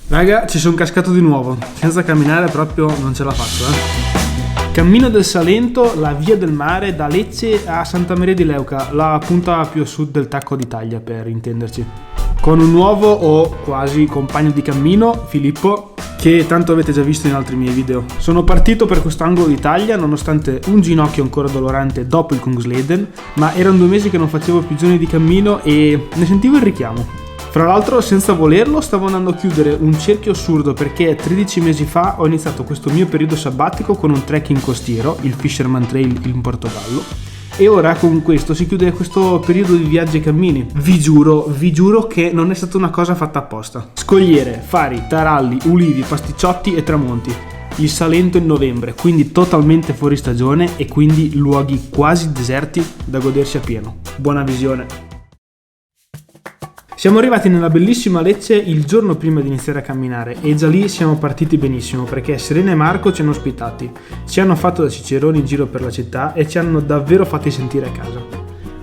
Raga, ci sono cascato di nuovo. Senza camminare proprio non ce la faccio, Cammino del Salento, la via del mare da Lecce a Santa Maria di Leuca, la punta più a sud del Tacco d'Italia, per intenderci. Con un nuovo o quasi compagno di cammino, Filippo, che tanto avete già visto in altri miei video. Sono partito per quest'angolo d'Italia nonostante un ginocchio ancora dolorante dopo il Kungsleden, ma erano 2 mesi che non facevo più giorni di cammino e ne sentivo il richiamo. Fra l'altro, senza volerlo, stavo andando a chiudere un cerchio assurdo perché 13 mesi fa ho iniziato questo mio periodo sabbatico con un trekking costiero, il Fisherman Trail in Portogallo, e ora con questo si chiude questo periodo di viaggi e cammini. Vi giuro che non è stata una cosa fatta apposta. Scogliere, fari, taralli, ulivi, pasticciotti e tramonti. Il Salento in novembre, quindi totalmente fuori stagione e quindi luoghi quasi deserti da godersi a pieno. Buona visione! Siamo arrivati nella bellissima Lecce il giorno prima di iniziare a camminare e già lì siamo partiti benissimo perché Serena e Marco ci hanno ospitati, ci hanno fatto da ciceroni in giro per la città e ci hanno davvero fatti sentire a casa.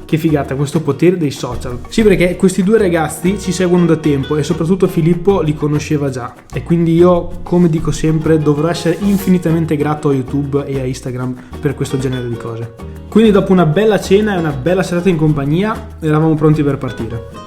Che figata questo potere dei social. Sì, perché questi 2 ragazzi ci seguono da tempo e soprattutto Filippo li conosceva già e quindi io, come dico sempre, dovrò essere infinitamente grato a YouTube e a Instagram per questo genere di cose. Quindi dopo una bella cena e una bella serata in compagnia eravamo pronti per partire.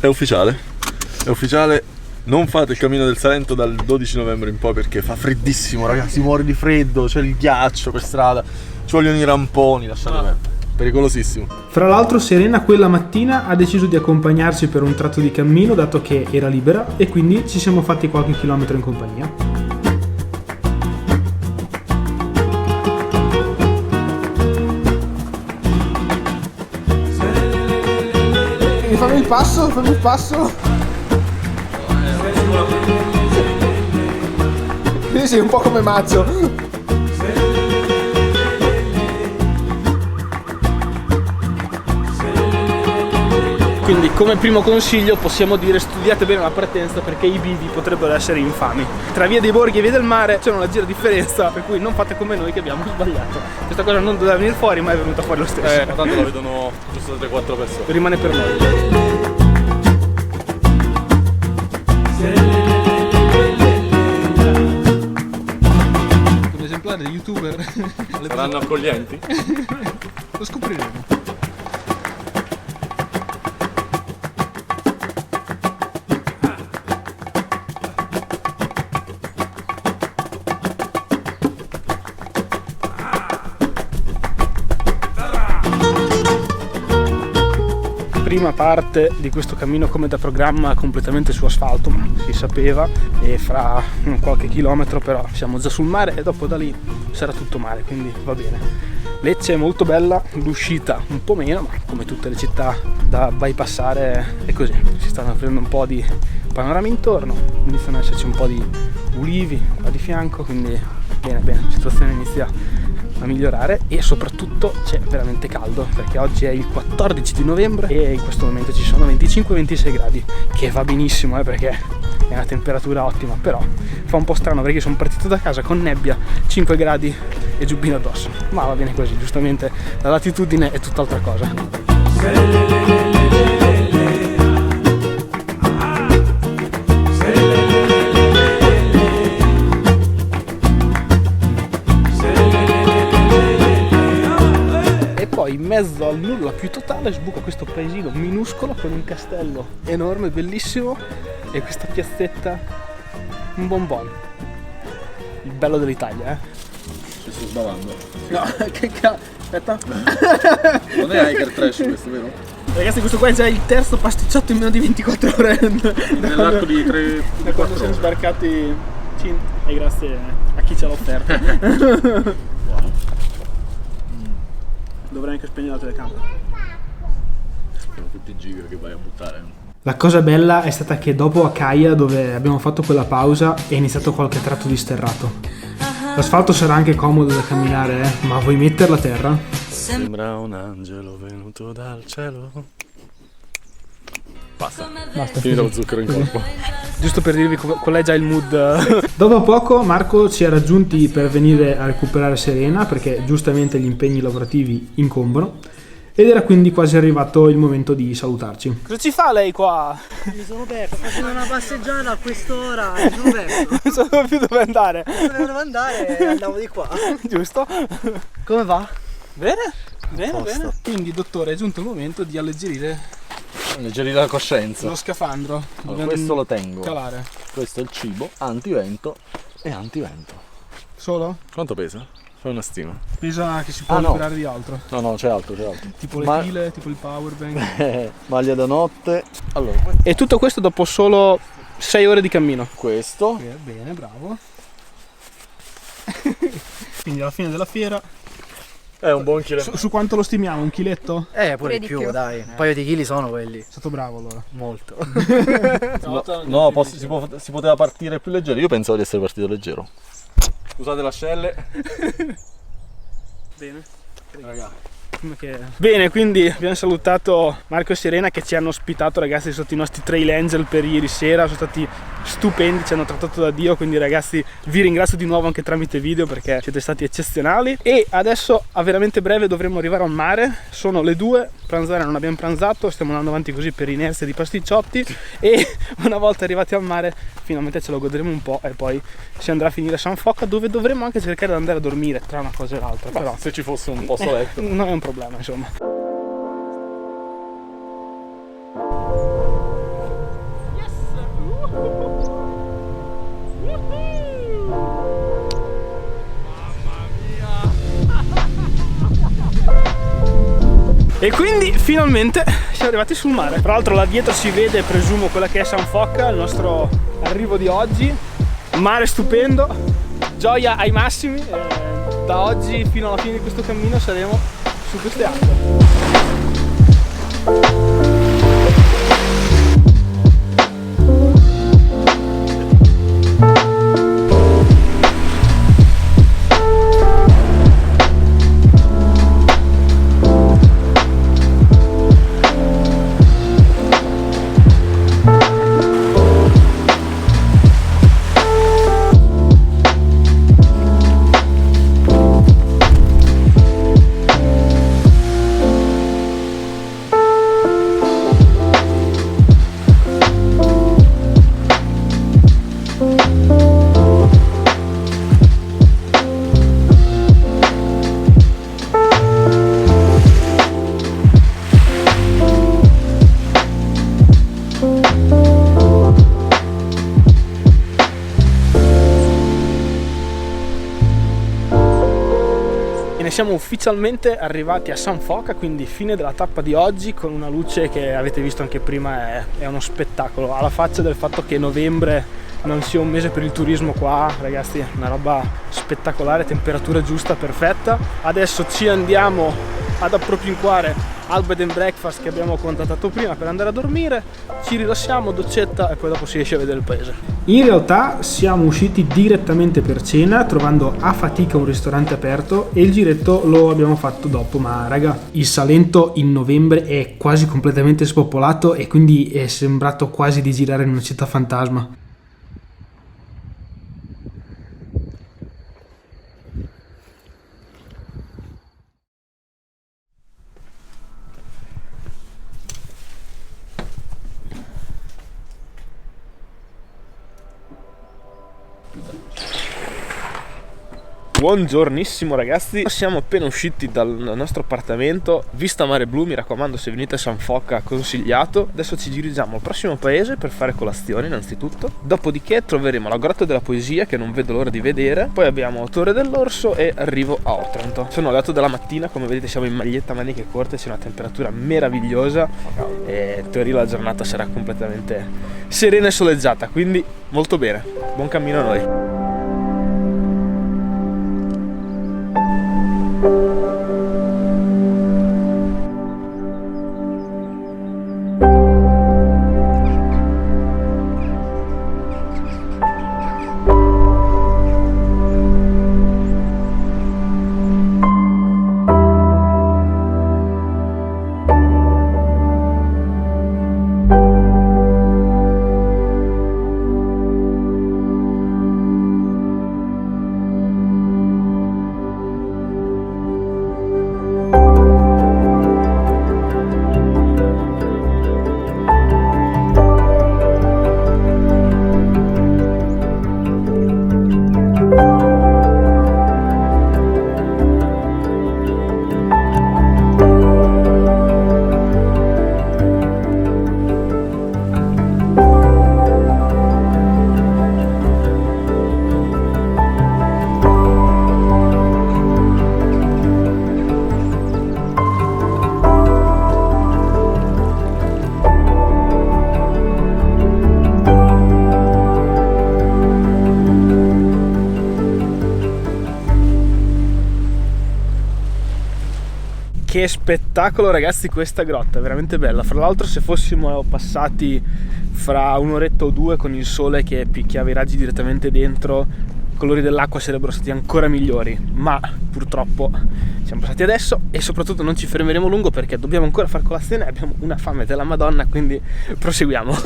È ufficiale, non fate il cammino del Salento dal 12 novembre in poi perché fa freddissimo, ragazzi, muore di freddo, c'è il ghiaccio per strada, ci vogliono i ramponi, lasciate perdere, pericolosissimo. Fra l'altro Serena quella mattina ha deciso di accompagnarci per un tratto di cammino dato che era libera e quindi ci siamo fatti qualche chilometro in compagnia. Fammi il passo. Sì, sì, un po' come Mazzo. Quindi come primo consiglio possiamo dire studiate bene la partenza perché i bivi potrebbero essere infami. Tra Via dei Borghi e Via del Mare c'è una leggera differenza, per cui non fate come noi che abbiamo sbagliato. Questa cosa non doveva venire fuori ma è venuta fuori lo stesso. Ma tanto la vedono giusto 3-4 persone. Rimane per noi. Un esemplare di youtuber. Saranno accoglienti? Lo scopriremo. Prima parte di questo cammino come da programma completamente su asfalto, ma si sapeva, e fra qualche chilometro però siamo già sul mare e dopo da lì sarà tutto mare, quindi va bene. Lecce è molto bella, l'uscita un po' meno, ma come tutte le città da bypassare è così, si stanno aprendo un po' di panorami intorno, iniziano ad esserci un po' di ulivi qua di fianco, quindi bene, la situazione inizia a migliorare e soprattutto c'è veramente caldo perché oggi è il 14 di novembre e in questo momento ci sono 25-26 gradi, che va benissimo perché è una temperatura ottima, però fa un po' strano perché sono partito da casa con nebbia, 5 gradi e giubbino addosso, ma va bene così, giustamente la latitudine è tutt'altra cosa. Poi in mezzo al nulla più totale sbuca questo paesino minuscolo con un castello enorme, bellissimo, e questa piazzetta, un bonbon. Il bello dell'Italia, Ci sto sbavando. No, che cazzo, aspetta. Non è Hiker Trash questo, vero? Ragazzi, questo qua è già il terzo pasticciotto in meno di 24 ore. Nell'arco di 3 da quando siamo sbarcati e grazie a chi ce l'ha offerto. Dovrei anche spegnere la telecamera. Sono tutti giga che vai a buttare. La cosa bella è stata che dopo a Caia, dove abbiamo fatto quella pausa, è iniziato qualche tratto di sterrato. L'asfalto sarà anche comodo da camminare, ma vuoi metterla a terra? Sembra un angelo venuto dal cielo. Basta. Finito lo zucchero in corpo. Giusto per dirvi qual è già il mood. Dopo poco Marco ci ha raggiunti per venire a recuperare Serena perché giustamente gli impegni lavorativi incombono. ed era quindi quasi arrivato il momento di salutarci. Cosa ci fa lei qua? Mi sono perso, facendo una passeggiata a quest'ora, mi sono perso. Non sapevo più dove andare. Dovevo andare e andavo di qua. Giusto? Come va? Bene, bene, Posto. bene. Quindi dottore, è giunto il momento di alleggerire Alleggerire la coscienza. lo scafandro. Allora, Dobbiamo questo lo tengo. calare. Questo è il cibo, antivento e antivento. Solo? Quanto pesa? Fai una stima. Pesa che si può no. liberare di altro. No, c'è altro, c'è altro. Tipo le pile, tipo il power bank. Maglia da notte. Allora, E tutto questo dopo solo 6 ore di cammino. questo. Bene, bravo. Quindi alla fine della fiera. È un buon chilo. Su quanto lo stimiamo? Un chiletto? Pure di più, dai. Un paio di chili sono quelli. È stato bravo allora. Molto. No, si poteva partire più leggero. Io pensavo di essere partito leggero. Scusate le ascelle. Bene. Bene, quindi abbiamo salutato Marco e Serena che ci hanno ospitato, ragazzi, sotto i nostri trail angel per ieri sera. Sono stati stupendi, ci hanno trattato da Dio, quindi ragazzi vi ringrazio di nuovo anche tramite video perché siete stati eccezionali. E adesso a veramente breve dovremo arrivare al mare, sono le 2, pranzare non abbiamo pranzato, stiamo andando avanti così per inerzia di pasticciotti e una volta arrivati al mare finalmente ce lo godremo un po' e poi si andrà a finire a San Foca, dove dovremo anche cercare di andare a dormire tra una cosa e l'altra. Però Se ci fosse un posto letto. non è un problema, insomma. E quindi finalmente siamo arrivati sul mare. Tra l'altro là dietro si vede, presumo, quella che è San Foca, il nostro arrivo di oggi. Mare stupendo, gioia ai massimi. Da oggi fino alla fine di questo cammino saremo su queste acque. Siamo ufficialmente arrivati a San Foca, quindi fine della tappa di oggi, con una luce che avete visto anche prima è uno spettacolo, alla faccia del fatto che novembre non sia un mese per il turismo qua, ragazzi, una roba spettacolare, temperatura giusta, perfetta. Adesso ci andiamo ad appropinquare al bed and breakfast che abbiamo contattato prima per andare a dormire, ci rilassiamo, doccetta e poi dopo si esce a vedere il paese. In realtà siamo usciti direttamente per cena, trovando a fatica un ristorante aperto, e il giretto lo abbiamo fatto dopo. Ma raga, il Salento in novembre è quasi completamente spopolato e quindi è sembrato quasi di girare in una città fantasma. Buongiornissimo ragazzi, siamo appena usciti dal nostro appartamento, vista mare blu, mi raccomando, se venite a San Foca consigliato. Adesso ci dirigiamo al prossimo paese per fare colazione innanzitutto, dopodiché troveremo la Grotta della Poesia che non vedo l'ora di vedere, poi abbiamo Torre dell'Orso e arrivo a Otranto. Sono alle 8 della mattina, come vedete siamo in maglietta, maniche corte, c'è una temperatura meravigliosa e in teoria la giornata sarà completamente serena e soleggiata, quindi molto bene, buon cammino a noi. Che spettacolo ragazzi, questa grotta è veramente bella. Fra l'altro, se fossimo passati fra un'oretta o due con il sole che picchiava i raggi direttamente dentro, i colori dell'acqua sarebbero stati ancora migliori, ma purtroppo siamo passati adesso e soprattutto non ci fermeremo a lungo perché dobbiamo ancora far colazione e abbiamo una fame della Madonna, quindi proseguiamo.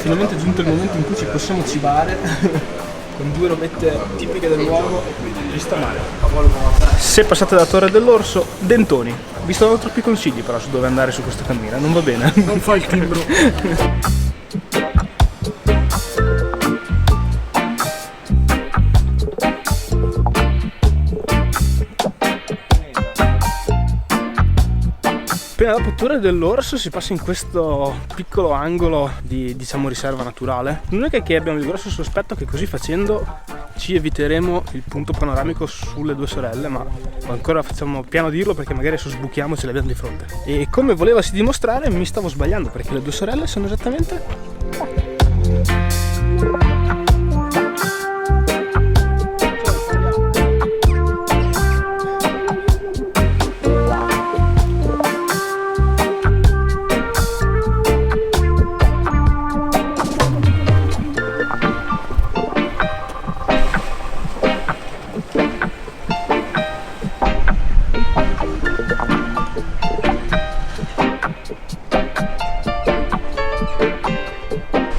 Finalmente è giunto il momento in cui ci possiamo cibare con due robette tipiche del luogo, vista mare. Se passate da Torre dell'Orso, Dentoni. Vi sto dando troppi consigli però su dove andare su questa cammina, non va bene. Non fa il timbro. Appena dopo Torre dell'Orso si passa in questo piccolo angolo di, diciamo, riserva naturale. L'unica è che abbiamo il grosso sospetto che così facendo ci eviteremo il punto panoramico sulle due sorelle, ma ancora facciamo piano a dirlo perché magari adesso sbuchiamo e ce le abbiamo di fronte. E come volevasi dimostrare mi stavo sbagliando perché le due sorelle sono esattamente...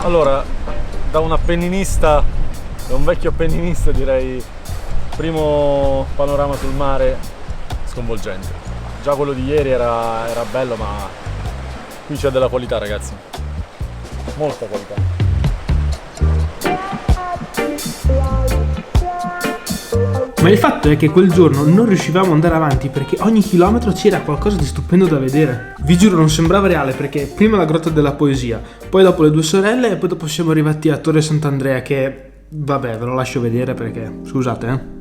Allora, da un appenninista, da un vecchio appenninista direi, primo panorama sul mare sconvolgente. Già quello di ieri era bello, ma qui c'è della qualità ragazzi, molta qualità. Ma il fatto è che quel giorno non riuscivamo ad andare avanti perché ogni chilometro c'era qualcosa di stupendo da vedere. Vi giuro, non sembrava reale perché prima la grotta della poesia, poi dopo le due sorelle e poi dopo siamo arrivati a Torre Sant'Andrea che, vabbè, ve lo lascio vedere perché, scusate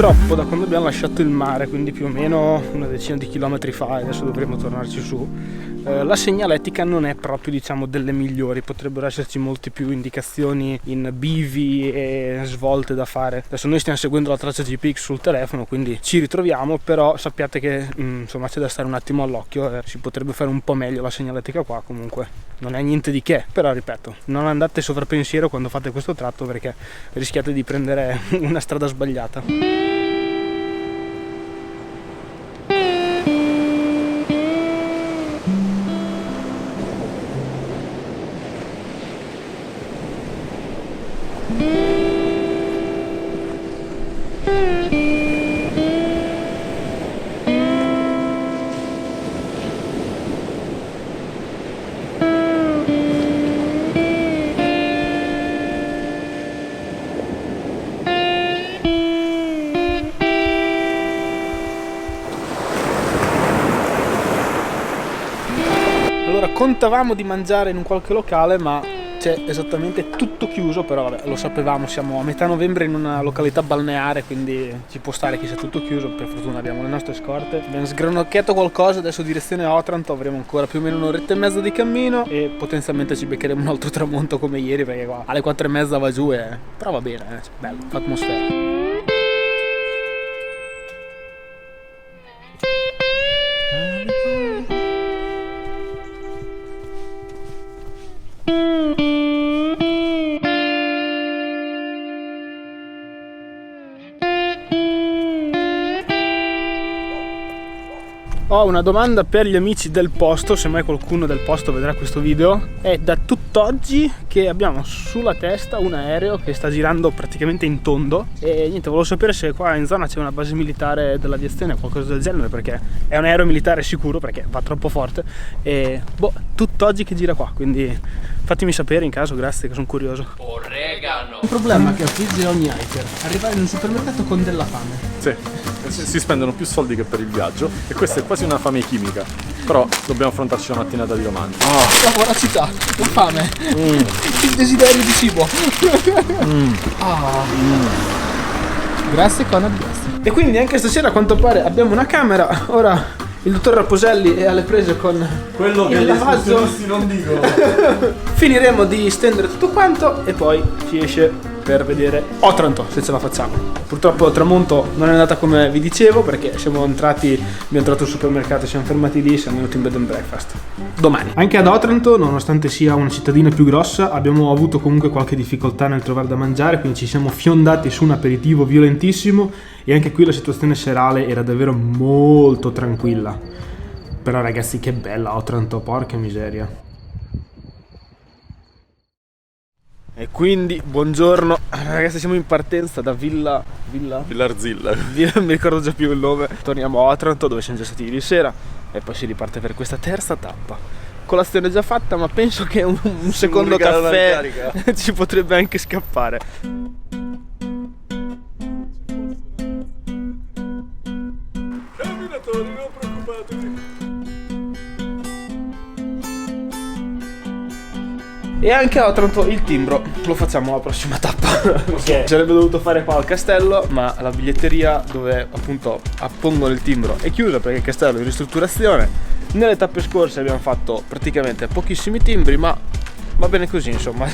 Purtroppo da quando abbiamo lasciato il mare, quindi più o meno una decina di chilometri fa, e adesso dovremo tornarci su, la segnaletica non è proprio, diciamo, delle migliori. Potrebbero esserci molte più indicazioni in bivi e svolte da fare. Adesso noi stiamo seguendo la traccia GPX sul telefono, quindi ci ritroviamo, però sappiate che insomma c'è da stare un attimo all'occhio, si potrebbe fare un po' meglio la segnaletica qua. Comunque non è niente di che, però ripeto, non andate sovrappensiero quando fate questo tratto perché rischiate di prendere una strada sbagliata. Allora, contavamo di mangiare in un qualche locale, ma c'è esattamente tutto chiuso, però vabbè, lo sapevamo, siamo a metà novembre in una località balneare, quindi ci può stare che sia tutto chiuso. Per fortuna abbiamo le nostre scorte, abbiamo sgranocchiato qualcosa, adesso direzione Otranto, avremo ancora più o meno un'oretta e mezza di cammino e potenzialmente ci beccheremo un altro tramonto come ieri, perché qua alle 4:30 va giù però va bene, bello, atmosfera. Ho una domanda per gli amici del posto, se mai qualcuno del posto vedrà questo video. È da tutt'oggi che abbiamo sulla testa un aereo che sta girando praticamente in tondo e niente, volevo sapere se qua in zona c'è una base militare dell'aviazione o qualcosa del genere, perché è un aereo militare sicuro, perché va troppo forte e tutt'oggi che gira qua, quindi fatemi sapere in caso, grazie, che sono curioso. Oregano. Il problema che affligge ogni hiker, arrivare in un supermercato con della fame. Sì, si spendono più soldi che per il viaggio e questa è quasi una fame chimica, però dobbiamo affrontarci una mattinata di domani. La voracità, la fame, il desiderio di cibo. Grazie Conad, grazie. E quindi anche stasera a quanto pare abbiamo una camera. Ora il dottor Raposelli è alle prese con Quello che il gli lavaggio. escursionisti non dicono. Finiremo di stendere tutto quanto e poi si esce per vedere Otranto, se ce la facciamo. Purtroppo il tramonto non è andata come vi dicevo, perché siamo entrati, abbiamo trovato il supermercato, siamo fermati lì, siamo venuti in bed and breakfast. Domani. Anche ad Otranto, nonostante sia una cittadina più grossa, abbiamo avuto comunque qualche difficoltà nel trovare da mangiare, quindi ci siamo fiondati su un aperitivo violentissimo e anche qui la situazione serale era davvero molto tranquilla. Però ragazzi, che bella Otranto, porca miseria. E quindi, buongiorno, ragazzi, siamo in partenza da Villarzilla. non mi ricordo già più il nome. Torniamo a Otranto, dove siamo già stati ieri sera, e poi si riparte per questa terza tappa. Colazione già fatta, ma penso che un secondo caffè ci potrebbe anche scappare. Camminatori, non preoccupatevi. E anche a Otranto il timbro lo facciamo alla prossima tappa. Ok, sarebbe dovuto fare qua al castello, ma la biglietteria dove appunto appongono il timbro è chiusa perché il castello è in ristrutturazione. Nelle tappe scorse abbiamo fatto praticamente pochissimi timbri, ma va bene così, insomma.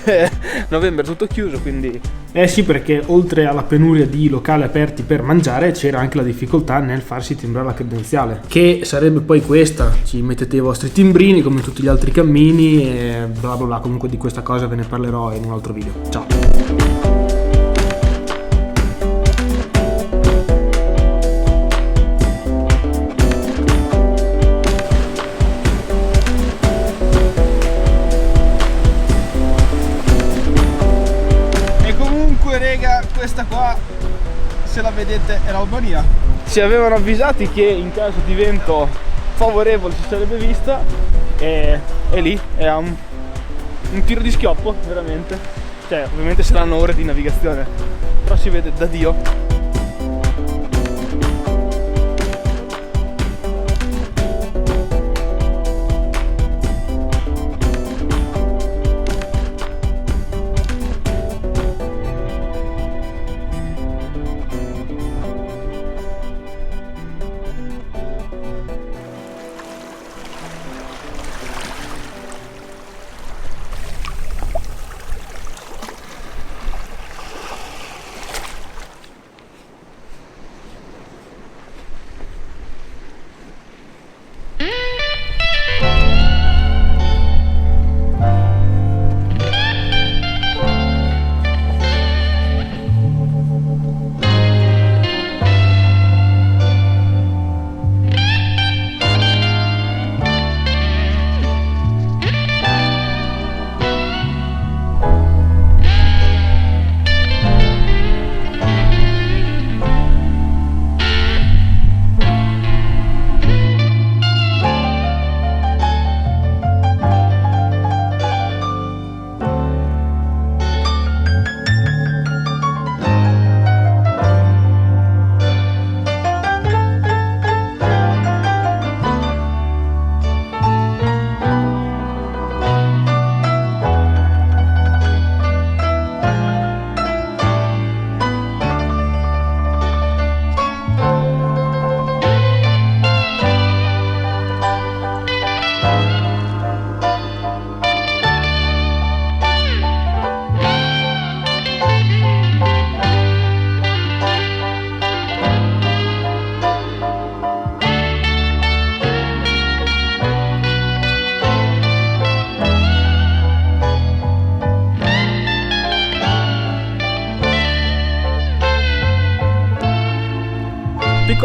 Novembre è tutto chiuso, quindi sì, perché oltre alla penuria di locali aperti per mangiare c'era anche la difficoltà nel farsi timbrare la credenziale, che sarebbe poi questa: ci mettete i vostri timbrini come tutti gli altri cammini e bla bla bla. Comunque di questa cosa ve ne parlerò in un altro video. Ciao. Rega, questa qua, se la vedete, è l'Albania. Ci avevano avvisati che in caso di vento favorevole si sarebbe vista e lì è un tiro di schioppo, veramente. Cioè, ovviamente saranno ore di navigazione, però si vede da Dio.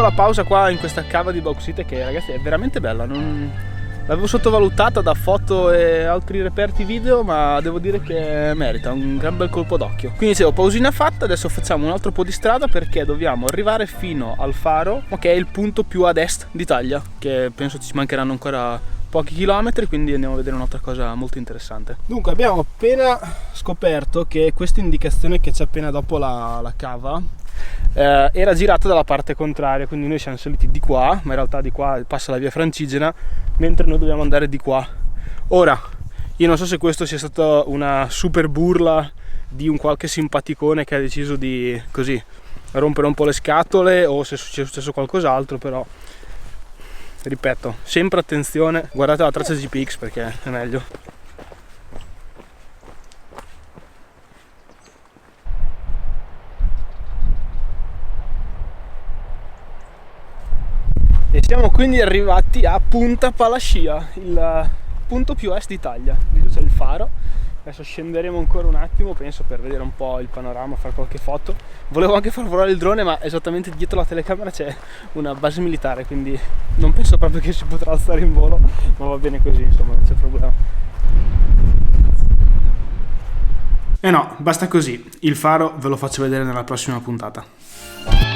piccola pausa qua in questa cava di bauxite che ragazzi è veramente bella, l'avevo sottovalutata da foto e altri reperti video, ma devo dire che merita un gran bel colpo d'occhio. Quindi dicevo, pausina fatta, adesso facciamo un altro po' di strada perché dobbiamo arrivare fino al faro, che è il punto più ad est d'Italia, che penso ci mancheranno ancora pochi chilometri, quindi andiamo a vedere un'altra cosa molto interessante. Dunque abbiamo appena scoperto che questa indicazione che c'è appena dopo la cava era girata dalla parte contraria, quindi noi siamo saliti di qua, ma in realtà di qua passa la via Francigena, mentre noi dobbiamo andare di qua. Ora, io non so se questo sia stata una super burla di un qualche simpaticone che ha deciso di così rompere un po' le scatole o se è successo qualcos'altro, però ripeto, sempre attenzione, guardate la traccia GPX perché è meglio. E siamo quindi arrivati a Punta Palascia, il punto più est d'Italia. Lì c'è il faro. Adesso scenderemo ancora un attimo, penso, per vedere un po' il panorama, fare qualche foto. Volevo anche far volare il drone, ma esattamente dietro la telecamera c'è una base militare, quindi non penso proprio che si potrà alzare in volo, ma va bene così, insomma, non c'è problema. E no, basta così. Il faro ve lo faccio vedere nella prossima puntata.